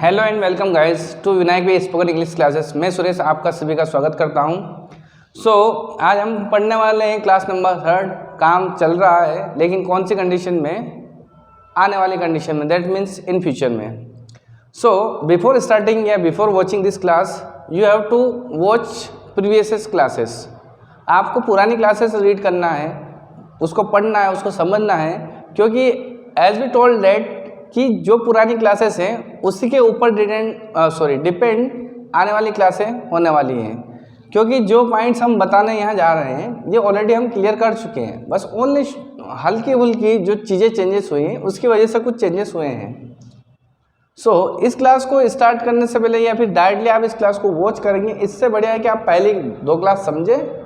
Hello and welcome guys to Vinayak भाई spoken English classes. मैं सुरेश आपका सभी का स्वागत करता हूं। आज हम पढ़ने वाले हैं क्लास नंबर 3। काम चल रहा है लेकिन कौन सी कंडीशन में, आने वाली कंडीशन में, दैट मीन्स इन फ्यूचर में। बिफोर स्टार्टिंग या before watching this class you have to watch previous classes. आपको पुरानी क्लासेस रीड करना है, उसको पढ़ना है, उसको समझना है, क्योंकि एज वी टोल्ड दैट कि जो पुरानी क्लासेस हैं उसी के ऊपर डिपेंड आने वाली क्लासें होने वाली हैं। क्योंकि जो पॉइंट्स हम बताने यहाँ जा रहे हैं ये ऑलरेडी हम क्लियर कर चुके हैं, बस ओनली हल्की फुल्की जो चीज़ें चेंजेस हुई हैं उसकी वजह से कुछ चेंजेस हुए हैं। इस क्लास को स्टार्ट करने से पहले या फिर डायरेक्टली आप इस क्लास को वॉच करेंगे, इससे बढ़िया है कि आप पहली 2 क्लास समझें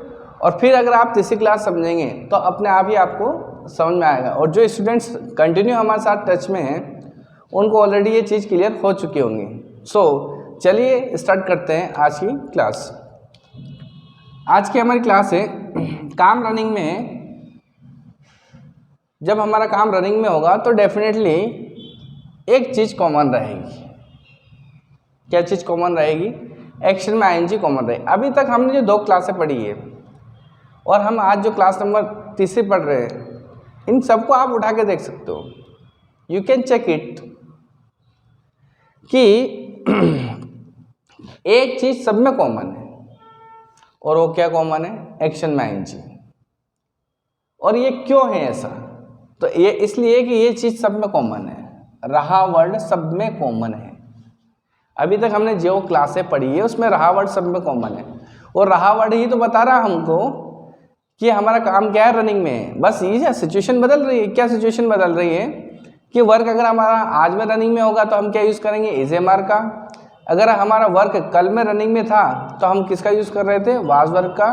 और फिर अगर आप तीसरी क्लास समझेंगे तो अपने आप ही आपको समझ में आएगा। और जो स्टूडेंट्स कंटिन्यू हमारे साथ टच में हैं उनको ऑलरेडी ये चीज़ क्लियर हो चुकी होंगी। चलिए स्टार्ट करते हैं आज की क्लास। आज की हमारी क्लास है काम रनिंग में है। जब हमारा काम रनिंग में होगा तो डेफिनेटली एक चीज़ कॉमन रहेगी। क्या चीज़ कॉमन रहेगी? एक्शन में आईएनजी कॉमन रहेगी। अभी तक हमने जो 2 क्लासें पढ़ी है और हम आज जो क्लास नंबर 3 पढ़ रहे हैं, इन सबको आप उठा के देख सकते हो। यू कैन चेक इट कि एक चीज़ सब में कॉमन है, और वो क्या कॉमन है? एक्शन में आईएनजी। और ये क्यों है ऐसा? तो ये इसलिए कि ये चीज़ सब में कॉमन है, रहा वर्ड सब में कॉमन है। अभी तक हमने जो क्लासें पढ़ी है उसमें रहा वर्ड सब में कॉमन है, और रहा वर्ड ही तो बता रहा हमको कि हमारा काम क्या है, रनिंग में है। बस ये सिचुएशन बदल रही है। क्या सिचुएशन बदल रही है कि वर्क अगर हमारा आज में रनिंग में होगा तो हम क्या यूज़ करेंगे? इज एम आर का। अगर हमारा वर्क कल में रनिंग में था तो हम किसका यूज़ कर रहे थे? वाज वर्क का।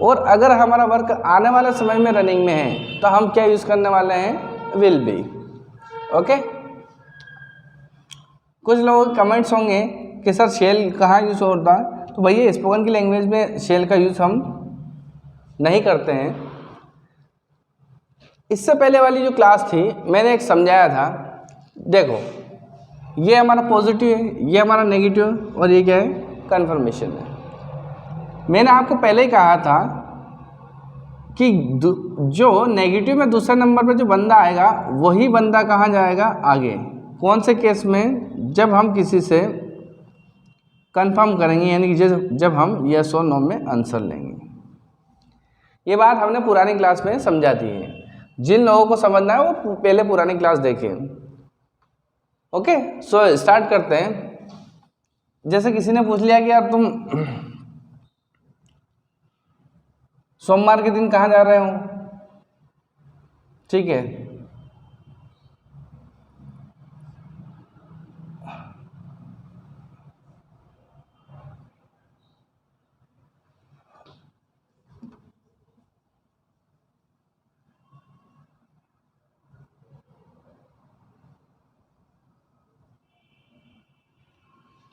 और अगर हमारा वर्क आने वाले समय में रनिंग में है तो हम क्या यूज़ करने वाले हैं? Will be. ओके। कुछ लोगों के कमेंट्स होंगे कि सर शेल कहाँ यूज़ होता है? तो भैया स्पोकन की लैंग्वेज में शेल का यूज़ हम नहीं करते हैं। इससे पहले वाली जो क्लास थी मैंने एक समझाया था। देखो, ये हमारा पॉजिटिव है, ये हमारा नेगेटिव है, और ये क्या है? कन्फर्मेशन है। मैंने आपको पहले ही कहा था कि जो नेगेटिव में दूसरे नंबर पर जो बंदा आएगा वही बंदा कहाँ जाएगा? आगे। कौन से केस में? जब हम किसी से कंफर्म करेंगे, यानी कि जब हम यस और नो में आंसर लेंगे। ये बात हमने पुरानी क्लास में समझा दी है। जिन लोगों को समझना है वो पहले पुरानी क्लास देखें। ओके, स्टार्ट करते हैं। जैसे किसी ने पूछ लिया कि यार तुम सोमवार के दिन कहाँ जा रहे हो? ठीक है,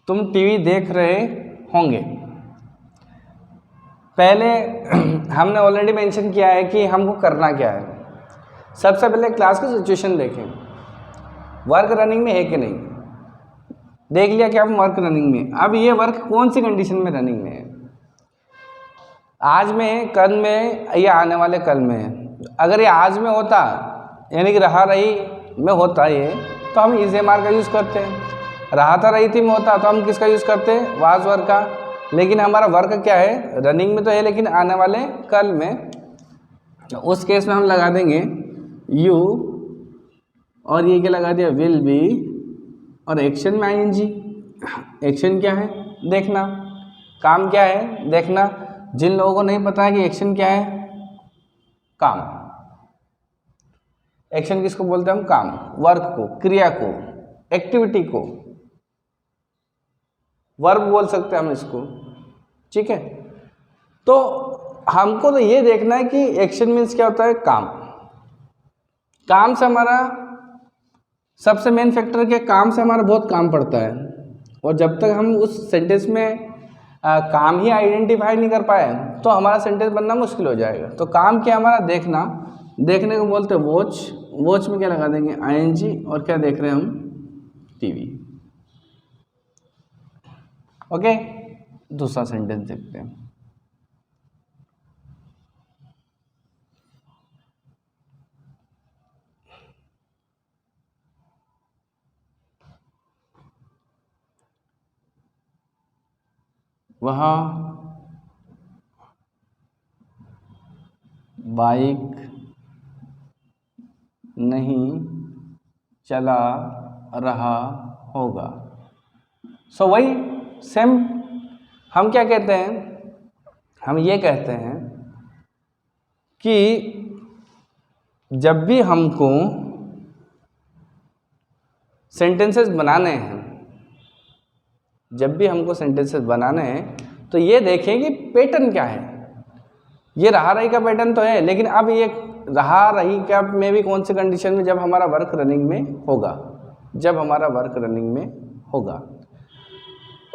तुम टीवी देख रहे होंगे। पहले हमने ऑलरेडी मेंशन किया है कि हमको करना क्या है। सबसे पहले क्लास की सिचुएशन देखें, वर्क रनिंग में है कि नहीं। देख लिया कि हम वर्क रनिंग में। अब ये वर्क कौन सी कंडीशन में रनिंग में है? आज में, कल में, या आने वाले कल में। अगर ये आज में होता, यानी कि रहा रही में होता ये, तो हम इज एम आर का यूज़ करते हैं। रहा था रही थी में होता तो हम किसका यूज़ करते हैं? वाज वर्क का। लेकिन हमारा वर्क क्या है? रनिंग में तो है लेकिन आने वाले कल में। उस केस में हम लगा देंगे यू, और ये क्या लगा दिया? विल बी, और एक्शन में आईएनजी। एक्शन क्या है? देखना। काम क्या है? देखना। जिन लोगों को नहीं पता है कि एक्शन क्या है, काम। एक्शन किसको बोलते हैं हम? काम, वर्क को, क्रिया को, एक्टिविटी को वर्ब बोल सकते हैं हम इसको। ठीक है, तो हमको तो ये देखना है कि एक्शन मीन्स क्या होता है? काम। काम से हमारा सबसे मेन फैक्टर क्या? काम से हमारा बहुत काम पड़ता है, और जब तक हम उस सेंटेंस में काम ही आइडेंटिफाई नहीं कर पाए तो हमारा सेंटेंस बनना मुश्किल हो जाएगा। तो काम क्या? हमारा देखना। देखने को बोलते हैं वॉच, वॉच में क्या लगा देंगे ing, और क्या देख रहे हैं हम टीवी। ओके, दूसरा सेंटेंस देखते हैं। वह बाइक नहीं चला रहा होगा। सो वही सेम हम क्या कहते हैं, हम ये कहते हैं कि जब भी हमको सेंटेंसेस बनाने हैं, जब भी हमको सेंटेंसेस बनाने हैं तो ये देखें कि पैटर्न क्या है। ये रहा रही का पैटर्न तो है, लेकिन अब ये रहा रही का में भी कौन सी कंडीशन में, जब हमारा वर्क रनिंग में होगा, जब हमारा वर्क रनिंग में होगा।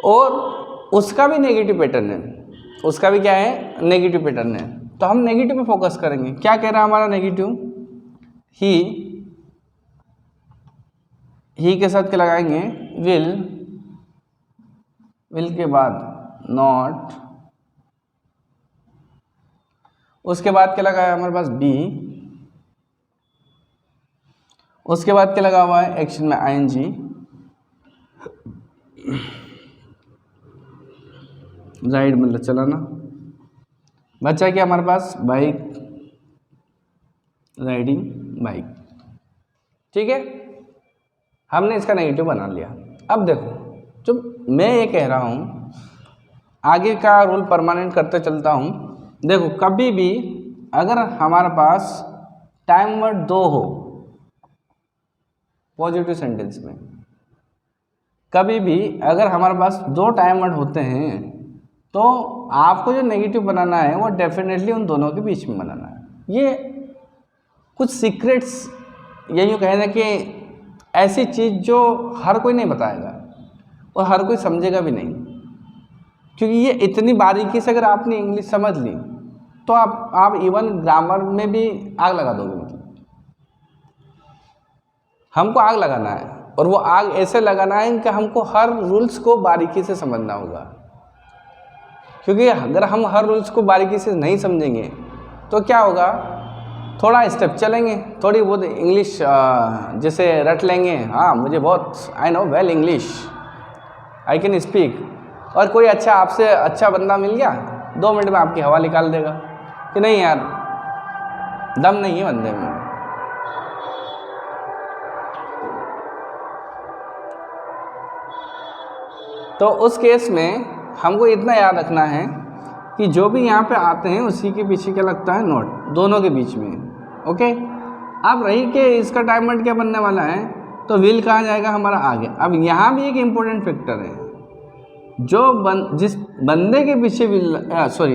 और उसका भी नेगेटिव पैटर्न है, उसका भी क्या है, नेगेटिव पैटर्न है। तो हम नेगेटिव पे फोकस करेंगे। क्या कह रहा है हमारा नेगेटिव, ही के साथ क्या लगाएंगे, विल के बाद नॉट, उसके बाद क्या लगा है हमारे पास बी, उसके बाद क्या लगा हुआ है एक्शन में ing, राइड मतलब चलाना, बचा क्या हमारे पास बाइक, राइडिंग बाइक। ठीक है, हमने इसका नेगेटिव बना लिया। अब देखो, जो मैं ये कह रहा हूँ आगे का रूल परमानेंट करते चलता हूँ। देखो, कभी भी अगर हमारे पास टाइम वर्ड 2 हो पॉजिटिव सेंटेंस में, कभी भी अगर हमारे पास 2 टाइम वर्ड होते हैं तो आपको जो नेगेटिव बनाना है वो डेफिनेटली उन दोनों के बीच में बनाना है। ये कुछ सीक्रेट्स, ये यूँ कहना कि ऐसी चीज़ जो हर कोई नहीं बताएगा और हर कोई समझेगा भी नहीं, क्योंकि ये इतनी बारीकी से अगर आपने इंग्लिश समझ ली तो आप इवन ग्रामर में भी आग लगा दोगे। मतलब हमको आग लगाना है, और वो आग ऐसे लगाना है कि हमको हर रूल्स को बारीकी से समझना होगा। क्योंकि अगर हम हर रूल्स को बारीकी से नहीं समझेंगे तो क्या होगा, थोड़ा स्टेप चलेंगे, थोड़ी बहुत इंग्लिश जैसे रट लेंगे, हाँ मुझे बहुत I know well English, I can speak, और कोई अच्छा आपसे अच्छा बंदा मिल गया 2 मिनट में आपकी हवा निकाल देगा कि नहीं यार दम नहीं है बंदे में। तो उस केस में हमको इतना याद रखना है कि जो भी यहाँ पे आते हैं उसी के पीछे क्या लगता है, नोट, दोनों के बीच में। ओके, अब रही कि इसका टाइम वर्ड क्या बनने वाला है, तो विल कहाँ जाएगा हमारा आगे। अब यहाँ भी एक इम्पोर्टेंट फैक्टर है, जिस बंदे के पीछे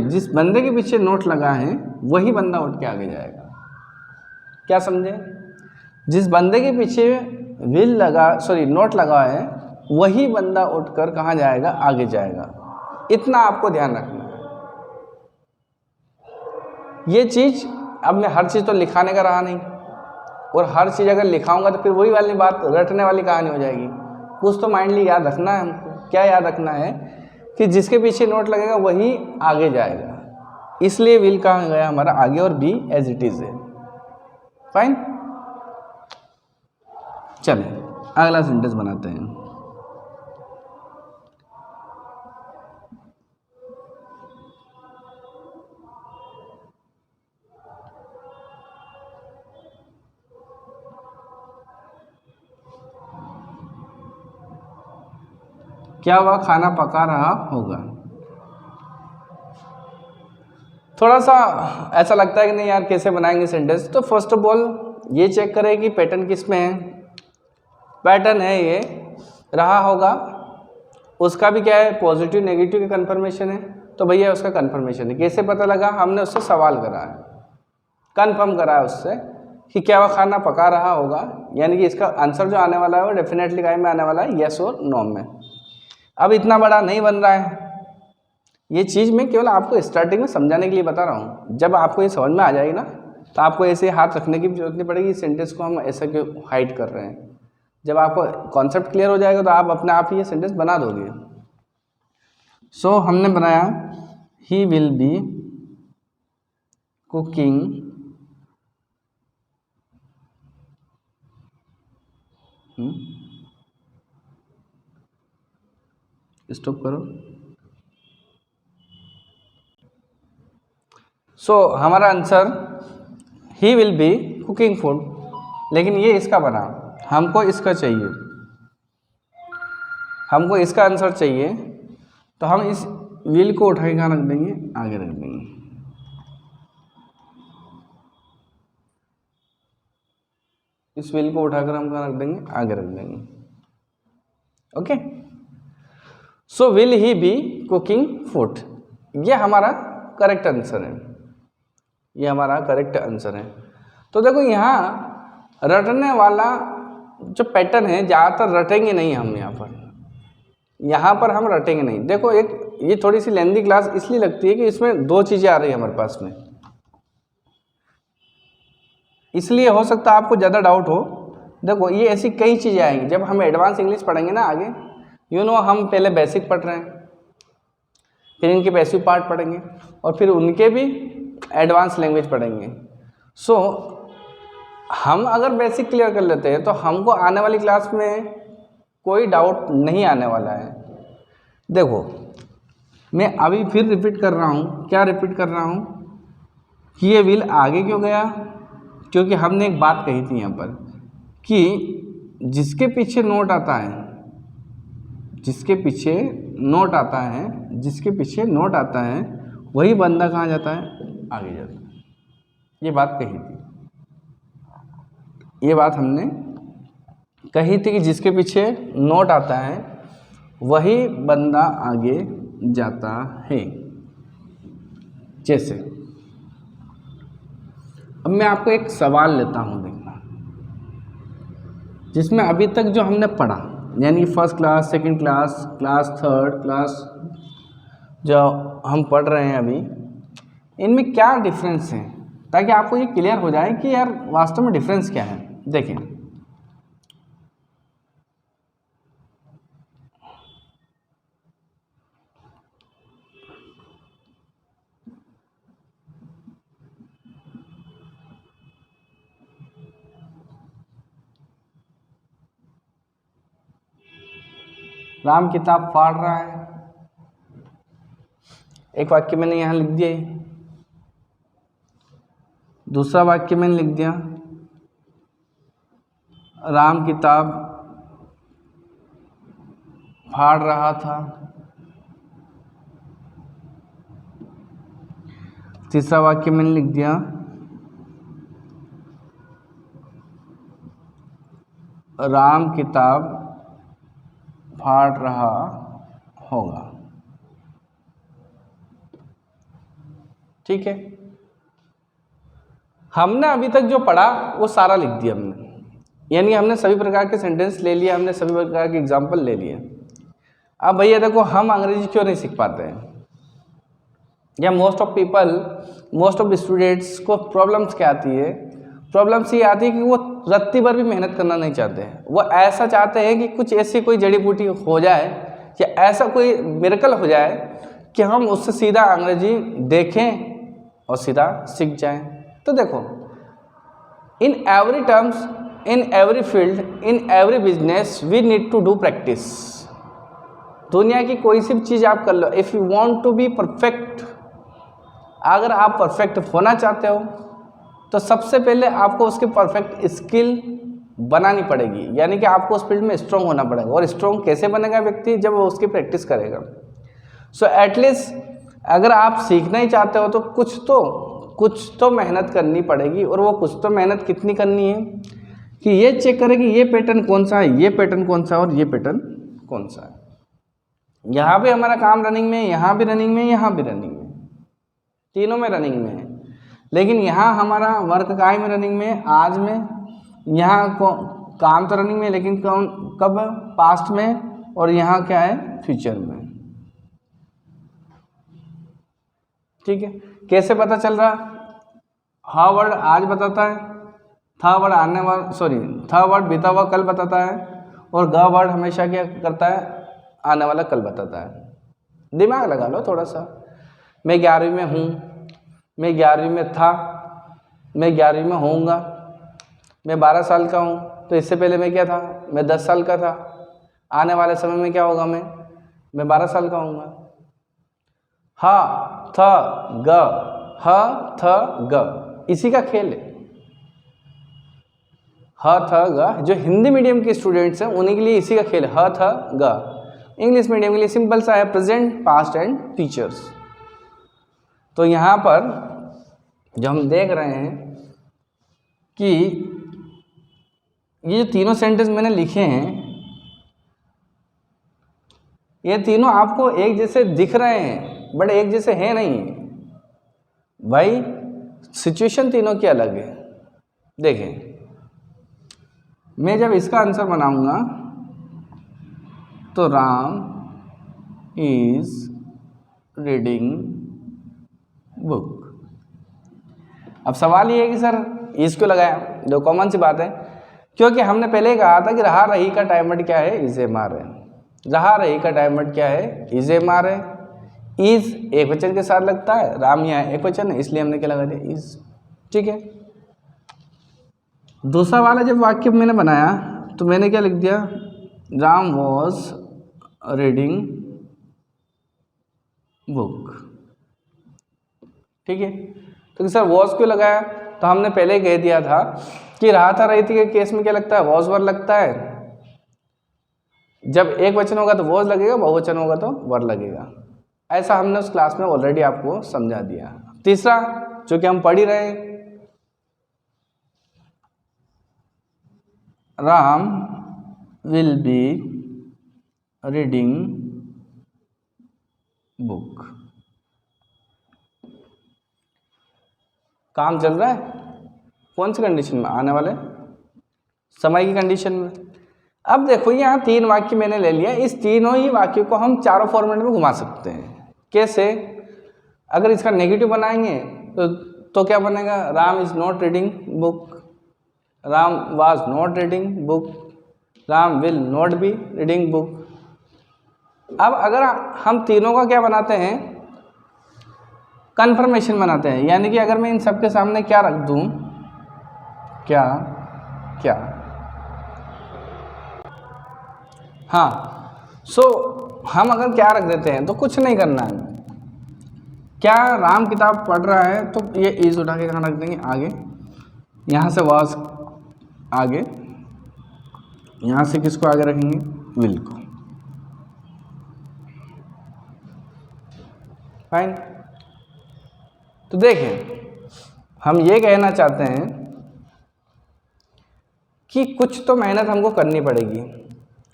जिस बंदे के पीछे नोट लगा है वही बंदा उठ के आगे जाएगा। क्या समझे, जिस बंदे के पीछे नोट लगा है वही बंदा उठकर कहाँ जाएगा, आगे जाएगा। इतना आपको ध्यान रखना है। ये चीज़, अब मैं हर चीज़ तो लिखाने का रहा नहीं, और हर चीज़ अगर लिखाऊंगा तो फिर वही वाली बात, रटने वाली कहानी हो जाएगी। कुछ तो माइंडली याद रखना है हमको। क्या याद रखना है कि जिसके पीछे नोट लगेगा वही आगे जाएगा, इसलिए विल कहाँ गया हमारा आगे, और बी एज इट इज है। फाइन, चलिए अगला सेंटेंस बनाते हैं। क्या वह खाना पका रहा होगा। थोड़ा सा ऐसा लगता है कि नहीं यार कैसे बनाएंगे सेंटेंस, तो फर्स्ट ऑफ ऑल ये चेक करें कि पैटर्न किस में है। पैटर्न है ये रहा होगा, उसका भी क्या है, पॉजिटिव नेगेटिव की कन्फर्मेशन है, तो भैया उसका कन्फर्मेशन है। कैसे पता लगा, हमने उससे सवाल करा है, कन्फर्म करा है उससे कि क्या वह खाना पका रहा होगा, यानी कि इसका आंसर जो आने वाला है वो डेफिनेटली काय में आने वाला है, येस और नो में। अब इतना बड़ा नहीं बन रहा है, ये चीज़ मैं केवल आपको स्टार्टिंग में समझाने के लिए बता रहा हूँ। जब आपको ये समझ में आ जाएगी ना तो आपको ऐसे हाथ रखने की भी जरूरत नहीं पड़ेगी, सेंटेंस को हम ऐसा क्यों हाइड कर रहे हैं। जब आपको कॉन्सेप्ट क्लियर हो जाएगा तो आप अपने आप ही ये सेंटेंस बना दोगे। सो हमने बनाया he will be cooking stop करो। सो हमारा answer he will be cooking food, लेकिन ये इसका बना, हमको इसका चाहिए, हमको इसका आंसर चाहिए, तो हम इस विल को उठा के कहाँ रख देंगे, आगे रख देंगे। इस विल को उठाकर हम कहाँ रख देंगे, आगे रख देंगे। Okay, so will he be cooking food, ये हमारा करेक्ट आंसर है, ये हमारा करेक्ट आंसर है। तो देखो यहाँ रटने वाला जो पैटर्न है, ज़्यादातर रटेंगे नहीं हम यहाँ पर हम रटेंगे नहीं। देखो एक ये थोड़ी सी लेंदी क्लास इसलिए लगती है कि इसमें दो चीज़ें आ रही है हमारे पास में, इसलिए हो सकता है आपको ज़्यादा डाउट हो। देखो ये ऐसी कई चीज़ें आएंगी जब हम एडवांस इंग्लिश पढ़ेंगे ना आगे, हम पहले बेसिक पढ़ रहे हैं, फिर इनके पैसिव पार्ट पढ़ेंगे और फिर उनके भी एडवांस लैंग्वेज पढ़ेंगे। सो हम अगर बेसिक क्लियर कर लेते हैं तो हमको आने वाली क्लास में कोई डाउट नहीं आने वाला है। देखो मैं अभी फिर रिपीट कर रहा हूँ, क्या रिपीट कर रहा हूँ कि ये विल आगे क्यों गया, क्योंकि हमने एक बात कही थी यहाँ पर कि जिसके पीछे नोट आता है, जिसके पीछे नोट आता है, जिसके पीछे नोट आता है वही बंदा कहाँ जाता है, आगे जाता है। ये बात कही थी, ये बात हमने कही थी कि जिसके पीछे नोट आता है वही बंदा आगे जाता है। जैसे अब मैं आपको एक सवाल लेता हूँ, देखना, जिसमें अभी तक जो हमने पढ़ा, यानी first class, second class, class third class जो हम पढ़ रहे हैं अभी, इनमें क्या डिफरेंस है, ताकि आपको ये क्लियर हो जाए कि यार वास्तव में डिफरेंस क्या है। देखें राम किताब फाड़ रहा है, एक वाक्य मैंने यहाँ लिख दिया, दूसरा वाक्य मैंने लिख दिया राम किताब फाड़ रहा था, तीसरा वाक्य मैंने लिख दिया राम किताब फाड़ रहा होगा। ठीक है, हमने अभी तक जो पढ़ा वो सारा लिख दिया हमने, यानी हमने सभी प्रकार के सेंटेंस ले लिए, हमने सभी प्रकार के एग्जाम्पल ले लिए। अब भैया देखो हम अंग्रेजी क्यों नहीं सीख पाते हैं, या most of people, most of students को प्रॉब्लम्स क्या आती है, प्रॉब्लम्स ये आती है कि वो रत्ती भर भी मेहनत करना नहीं चाहते हैं। वो ऐसा चाहते हैं कि कुछ ऐसी कोई जड़ी बूटी हो जाए या ऐसा कोई मिरेकल हो जाए कि हम उससे सीधा अंग्रेजी देखें और सीधा सीख जाएं। तो देखो in every terms, in every field, in every business we need to do practice. दुनिया की कोई सी भी चीज़ आप कर लो, if you want to be perfect, अगर आप परफेक्ट होना चाहते हो तो सबसे पहले आपको उसकी परफेक्ट स्किल बनानी पड़ेगी, यानी कि आपको उस फील्ड में स्ट्रॉन्ग होना पड़ेगा। और स्ट्रॉन्ग कैसे बनेगा व्यक्ति, जब वो उसकी प्रैक्टिस करेगा। सो एटलीस्ट अगर आप सीखना ही चाहते हो तो कुछ तो मेहनत करनी पड़ेगी। और वो कुछ तो मेहनत कितनी करनी है कि ये चेक करें कि ये पैटर्न कौन सा है, ये पैटर्न कौन सा है और ये पैटर्न कौन सा है। यहाँ भी हमारा काम रनिंग में, यहाँ भी रनिंग में, यहाँ भी रनिंग में, तीनों में रनिंग में है। लेकिन यहाँ हमारा वर्क काय में रनिंग में, आज में, यहाँ काम तो रनिंग में, लेकिन कब, पास्ट में, और यहाँ क्या है, फ्यूचर में। ठीक है, कैसे पता चल रहा, हा वर्ड आज बताता है, था वर्ड आने वाला था वर्ड बीता हुआ कल बताता है, और ग वर्ड हमेशा क्या करता है, आने वाला कल बताता है। दिमाग लगा लो थोड़ा सा। मैं 11वीं में हूँ, मैं 11वीं में था, मैं 11वीं में होऊंगा, मैं 12 साल का हूँ, तो इससे पहले मैं क्या था, मैं 10 साल का था। आने वाले समय में क्या होगा, मैं 12 साल का होऊंगा। हा थ ग, ह थ ग, इसी का खेल है। ह थ ग जो हिंदी मीडियम के स्टूडेंट्स हैं उन्हीं के लिए इसी का खेल है, ह थ ग। इंग्लिश मीडियम के लिए सिंपल सा है, प्रेजेंट, पास्ट एंड फ्यूचर्स। तो यहाँ पर जो हम देख रहे हैं कि ये जो तीनों सेंटेंस मैंने लिखे हैं, ये तीनों आपको एक जैसे दिख रहे हैं बट एक जैसे हैं नहीं भाई, सिचुएशन तीनों की अलग है। देखें, मैं जब इसका आंसर बनाऊंगा तो राम इज रीडिंग बुक। अब सवाल ये है कि सर इज क्यों लगाया, जो कॉमन सी बात है, क्योंकि हमने पहले ही कहा था कि रहा रही का टाइम वर्ड क्या है, इज एम आर है। रहा रही का टाइम वर्ड क्या है, इज एम आर है। इज एक वचन के साथ लगता है, राम यहाँ एक वचन है, इसलिए हमने क्या लगा दिया, इज। ठीक है। दूसरा वाला जब वाक्य मैंने बनाया तो मैंने क्या लिख दिया, राम वॉज रीडिंग बुक। ठीक है। तो सर वॉज क्यों लगाया, तो हमने पहले कह दिया था कि रहा था रही थी के केस में क्या लगता है, वॉज वर लगता है। जब एक वचन होगा तो वॉज लगेगा, बहुवचन होगा तो वर लगेगा। ऐसा हमने उस क्लास में ऑलरेडी आपको समझा दिया। तीसरा जो कि हम पढ़ ही रहे, Ram will be reading book. काम चल रहा है कौन सी कंडीशन में, आने वाले समय की कंडीशन में। अब देखो यहाँ तीन वाक्य मैंने ले लिया, इस तीनों ही वाक्यों को हम चारों फॉर्मेट में घुमा सकते हैं। कैसे, अगर इसका नेगेटिव बनाएंगे तो क्या बनेगा, Ram is not reading book, Ram was not reading book, Ram will not be reading book. अब अगर हम तीनों का क्या बनाते हैं, कन्फर्मेशन बनाते हैं, यानी कि अगर मैं इन सबके सामने क्या रख दूं, क्या क्या, हाँ, हम अगर क्या रख देते हैं तो कुछ नहीं करना है। क्या राम किताब पढ़ रहा है, तो ये इज उठा के कहाँ रख देंगे, आगे, यहाँ से वाज आगे, यहाँ से किसको आगे रखेंगे, विल को। फाइन। तो देखें, हम ये कहना चाहते हैं कि कुछ तो मेहनत हमको करनी पड़ेगी,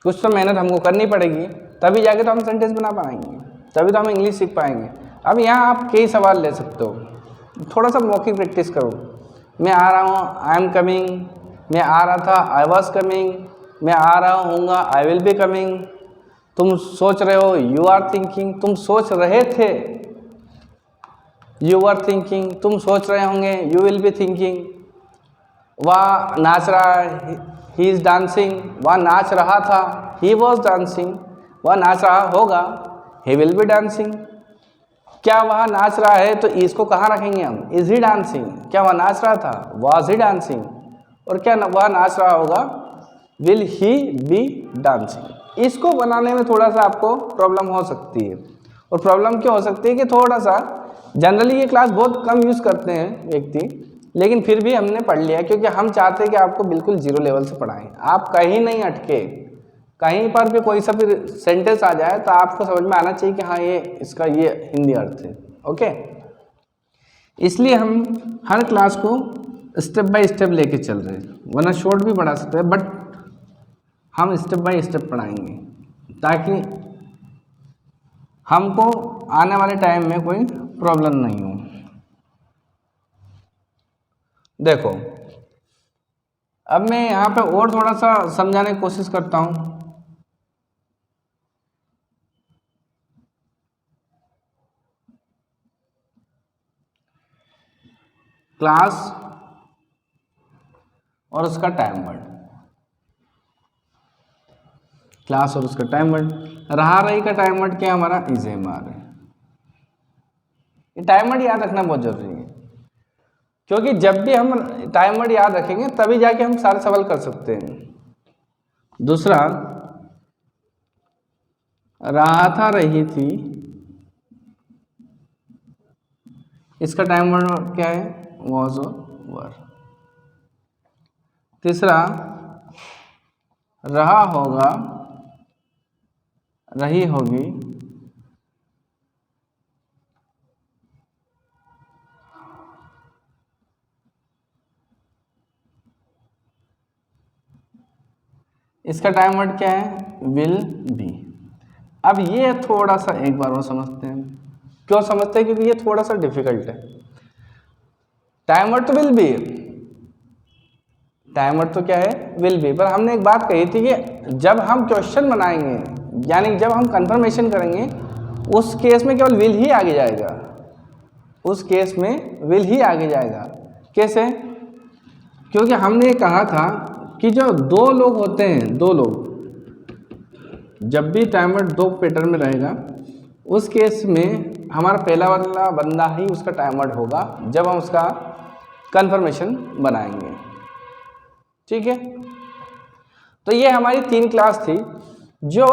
कुछ तो मेहनत हमको करनी पड़ेगी, तभी जाके तो हम सेंटेंस बना पाएंगे, तभी तो हम इंग्लिश सीख पाएंगे। अब यहाँ आप कई सवाल ले सकते हो, थोड़ा सा मौखिक प्रैक्टिस करो। मैं आ रहा हूँ, आई एम कमिंग, मैं आ रहा था, आई वॉज कमिंग, मैं आ रहा हूँगा, आई विल बी कमिंग, तुम सोच रहे हो, यू आर थिंकिंग, तुम सोच रहे थे, यू आर थिंकिंग, तुम सोच रहे होंगे, यू विल बी थिंकिंग। वह नाच रहा है, ही इज़ डांसिंग, वह नाच रहा था, ही वॉज डांसिंग, वह नाच रहा होगा, ही विल बी डांसिंग। क्या वह नाच रहा है, तो इसको कहाँ रखेंगे हम, इज ही डांसिंग। क्या वह नाच रहा था, वॉज ही डांसिंग। और क्या वह नाच रहा होगा, विल ही बी डांसिंग। इसको बनाने में थोड़ा सा आपको प्रॉब्लम हो सकती है। और प्रॉब्लम क्या हो सकती है कि थोड़ा सा जनरली ये क्लास बहुत कम यूज़ करते हैं व्यक्ति, लेकिन फिर भी हमने पढ़ लिया क्योंकि हम चाहते हैं कि आपको बिल्कुल जीरो लेवल से पढ़ाएं, आप कहीं नहीं अटके, कहीं पर भी कोई सा भी सेंटेंस आ जाए तो आपको समझ में आना चाहिए कि हाँ ये इसका ये हिंदी अर्थ है। ओके, इसलिए हम हर क्लास को स्टेप बाय स्टेप लेके चल रहे हैं, वरना शॉर्ट भी पढ़ा सकते हैं, बट हम स्टेप बाय स्टेप पढ़ाएंगे ताकि हमको आने वाले टाइम में कोई प्रॉब्लम नहीं हो। देखो, अब मैं यहाँ पे और थोड़ा सा समझाने की कोशिश करता हूँ। क्लास और उसका टाइम वर्ड, क्लास और उसका टाइम वर्ड। रही का टाइम वर्ड क्या हमारा इज एम आर है। ये टाइम वर्ड याद रखना बहुत जरूरी है, क्योंकि जब भी हम टाइम वर्ड याद रखेंगे तभी जाके हम सारे सवाल कर सकते हैं। दूसरा, रहा था रही थी, इसका टाइम वर्ड क्या है वॉज और वर। तीसरा, रहा होगा रही होगी, इसका टाइम वर्ड क्या है विल बी। अब ये थोड़ा सा एक बार और समझते हैं। क्यों समझते हैं? क्योंकि ये थोड़ा सा डिफिकल्ट है। टाइम वर्ड तो विल बी, टाइम वर्ड तो क्या है विल बी, पर हमने एक बात कही थी कि जब हम क्वेश्चन बनाएंगे, यानी जब हम कंफर्मेशन करेंगे, उस केस में केवल विल ही आगे जाएगा, उस केस में विल ही आगे जाएगा। कैसे? क्योंकि हमने कहा था कि जो दो लोग होते हैं, दो लोग, जब भी टाइम वर्ड दो पैटर्न में रहेगा, उस केस में हमारा पहला वाला बंदा ही उसका टाइम वर्ड होगा जब हम उसका कंफर्मेशन बनाएंगे। ठीक है, तो ये हमारी 3 क्लास थी जो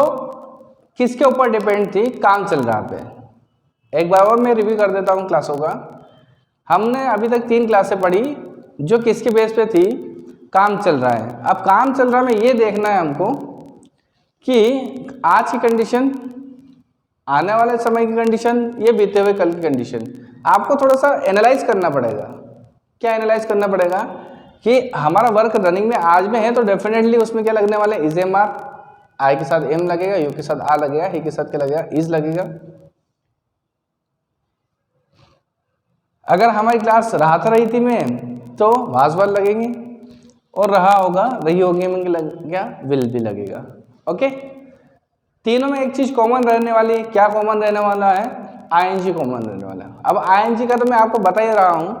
किसके ऊपर डिपेंड थी, काम चल रहा पे। एक बार और मैं रिव्यू कर देता हूँ क्लासों का। हमने अभी तक 3 क्लासें पढ़ी जो किसके बेस पे थी, काम चल रहा है। अब काम चल रहा है में ये देखना है हमको कि आज की कंडीशन, आने वाले समय की कंडीशन, ये बीते हुए कल की कंडीशन। आपको थोड़ा सा एनालाइज करना पड़ेगा। क्या एनालाइज करना पड़ेगा कि हमारा वर्क रनिंग में आज में है तो डेफिनेटली उसमें क्या लगने वाले इज एम आर, आई के साथ एम लगेगा, यू के साथ आ लगेगा, ही के साथ क्या लगेगा इज लगेगा। अगर हमारी क्लास राहत रही थी में तो वाजवाल लगेंगे, और रहा होगा रही होगी में क्या विल भी लगेगा। ओके, तीनों में एक चीज कॉमन रहने वाली है। क्या कॉमन रहने वाला है? आईएनजी कॉमन रहने वाला है। अब आईएनजी का तो मैं आपको बता ही रहा हूं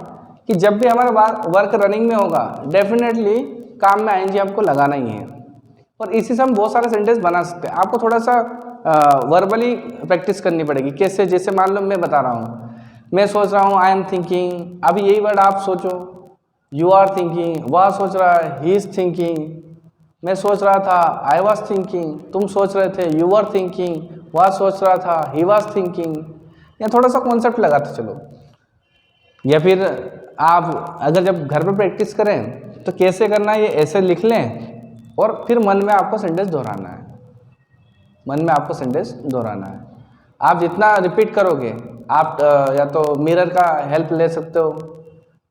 कि जब भी हमारा वर्क रनिंग में होगा डेफिनेटली काम में आईएनजी आपको लगाना ही है, और इसी से हम बहुत सारे सेंटेंस बना सकते हैं। आपको थोड़ा सा वर्बली प्रैक्टिस करनी पड़ेगी। कैसे? जैसे मान लो मैं बता रहा हूँ, मैं सोच रहा हूँ आई एम थिंकिंग, अभी यही वर्ड आप सोचो, यू आर थिंकिंग, वह सोच रहा है ही इज थिंकिंग, मैं सोच रहा था आई वॉज थिंकिंग, तुम सोच रहे थे यू आर थिंकिंग, वह सोच रहा था ही वॉज थिंकिंग। या थोड़ा सा कॉन्सेप्ट लगाते चलो। या फिर आप अगर जब घर पर प्रैक्टिस करें तो कैसे करना है, ये ऐसे लिख लें और फिर मन में आपको सेंटेंस दोहराना है, मन में आपको सेंटेंस दोहराना है। आप जितना रिपीट करोगे, आप या तो मिरर का हेल्प ले सकते हो,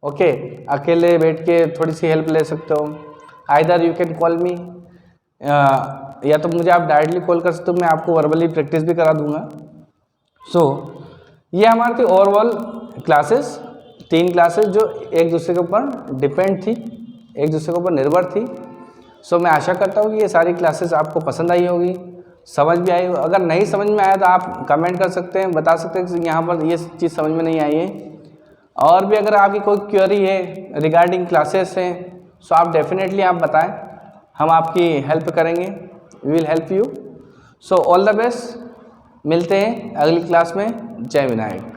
ओके, अकेले बैठ के थोड़ी सी हेल्प ले सकते हो। आइदर यू कैन कॉल मी, या तो मुझे आप डायरेक्टली कॉल कर सकते हो, मैं आपको वर्बली प्रैक्टिस भी करा दूंगा। सो ये हमारी थी ओवरऑल क्लासेस, 3 क्लासेस जो एक दूसरे के ऊपर डिपेंड थी, एक दूसरे के ऊपर निर्भर थी। सो मैं आशा करता हूँ कि ये सारी क्लासेस आपको पसंद आई होगी, समझ भी आई होगी। अगर नहीं समझ में आया तो आप कमेंट कर सकते हैं, बता सकते हैं कि यहाँ पर ये चीज़ समझ में नहीं आई है। और भी अगर आपकी कोई क्वेरी है रिगार्डिंग क्लासेस हैं, सो आप डेफिनेटली आप बताएं, हम आपकी हेल्प करेंगे, we will help you. So all the best, मिलते हैं अगली क्लास में। जय विनायक।